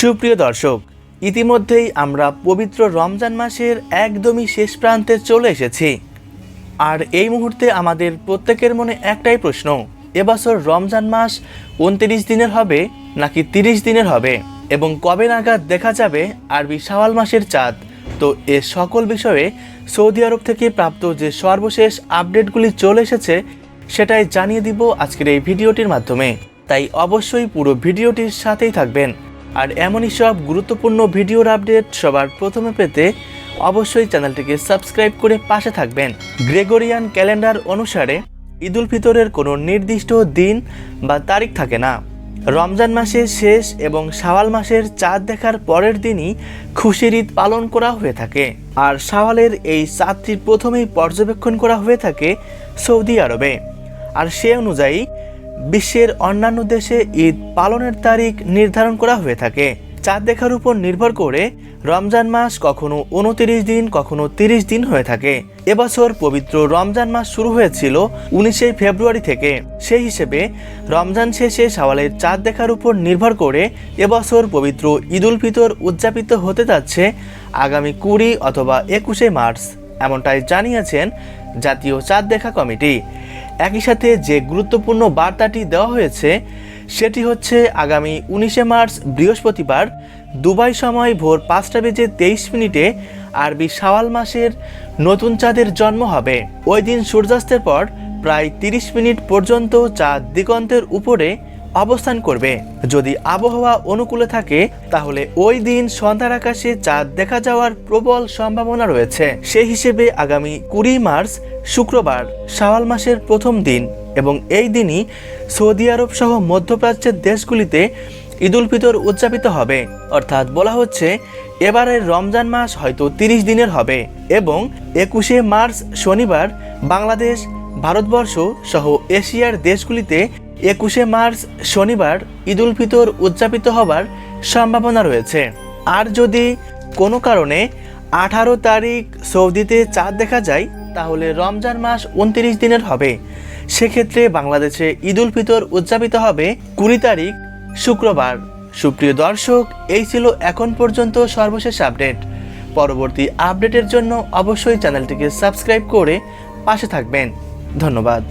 সুপ্রিয় দর্শক, ইতিমধ্যেই আমরা পবিত্র রমজান মাসের একদমই শেষ প্রান্তে চলে এসেছি। আর এই মুহূর্তে আমাদের প্রত্যেকের মনে একটাই প্রশ্ন, এবছর রমজান মাস 29 দিনের হবে নাকি 30 দিনের হবে, এবং কবে নাগাদ দেখা যাবে আরবি শাওয়াল মাসের চাঁদ। তো এ সকল বিষয়ে সৌদি আরব থেকে প্রাপ্ত যে সর্বশেষ আপডেটগুলি চলে এসেছে সেটাই জানিয়ে দিব আজকের এই ভিডিওটির মাধ্যমে। তাই অবশ্যই পুরো ভিডিওটির সাথেই থাকবেন। আর এমনই সব গুরুত্বপূর্ণ ভিডিওর আপডেট সবার প্রথমে পেতে অবশ্যই চ্যানেলটিকে সাবস্ক্রাইব করে পাশে থাকবেন। গ্রেগরিয়ান ক্যালেন্ডার অনুসারে ঈদ উল ফিতরের কোনো নির্দিষ্ট দিন বা তারিখ থাকে না। রমজান মাসের শেষ এবং শাওয়াল মাসের চাঁদ দেখার পরের দিনই খুশির ঈদ পালন করা হয়ে থাকে। আর শাওয়ালের এই চাঁদটি প্রথমেই পর্যবেক্ষণ করা হয়ে থাকে সৌদি আরবে। আর সে অনুযায়ী বিশ্বের অন্যান্য দেশে ঈদ পালনের তারিখ নির্ধারণ করা হয়ে থাকে। চাঁদ দেখার উপর নির্ভর করে রমজান মাস কখনো 29 দিন, কখনো 30 দিন হয়ে থাকে। এবছর পবিত্র রমজান মাস শুরু হয়েছিল 19 ফেব্রুয়ারি থেকে। সেই হিসেবে রমজান শেষে শাওয়ালের চাঁদ দেখার উপর নির্ভর করে এবছর পবিত্র ঈদ উল ফিতর উদযাপিত হতে যাচ্ছে আগামী 20 অথবা 21 মার্চ, এমনটাই জানিয়েছেন জাতীয় চাঁদ দেখা কমিটি। একই সাথে যে গুরুত্বপূর্ণ বার্তাটি দেওয়া হয়েছে সেটি হচ্ছে আগামী 19 মার্চ বৃহস্পতিবার দুবাই সময় ভোর 5:23 আরবি শাওয়াল মাসের নতুন চাঁদের জন্ম হবে। ওই দিন সূর্যাস্তের পর প্রায় 30 মিনিট পর্যন্ত চাঁদ দিগন্তের উপরে অবস্থান করবে। যদি আবহাওয়া অনুকূলে থাকে তাহলে ওই দিন সন্ধ্যার আকাশে চাঁদ দেখা যাওয়ার প্রবল সম্ভাবনা রয়েছে। সেই হিসেবে আগামী 20 মার্চ শুক্রবার শাওয়াল মাসের প্রথম দিন, এবং এই দিনই সৌদি আরব সহ মধ্যপ্রাচ্যের দেশগুলিতে ঈদ উল ফিতর উদযাপিত হবে। অর্থাৎ বলা হচ্ছে এবারের রমজান মাস হয়তো 30 দিনের হবে, এবং 21 মার্চ শনিবার বাংলাদেশ, ভারতবর্ষ সহ এশিয়ার দেশগুলিতে 21 মার্চ শনিবার ঈদ উল ফিতর উদযাপিত হবার সম্ভাবনা রয়েছে। আর যদি কোনো কারণে 18 তারিখ সৌদিতে চাঁদ দেখা যায় তাহলে রমজান মাস 29 দিনের হবে। সেক্ষেত্রে বাংলাদেশে ঈদ উল ফিতর উদযাপিত হবে 20 তারিখ শুক্রবার। সুপ্রিয় দর্শক, এই ছিল এখন পর্যন্ত সর্বশেষ আপডেট। পরবর্তী আপডেটের জন্য অবশ্যই চ্যানেলটিকে সাবস্ক্রাইব করে পাশে থাকবেন। ধন্যবাদ।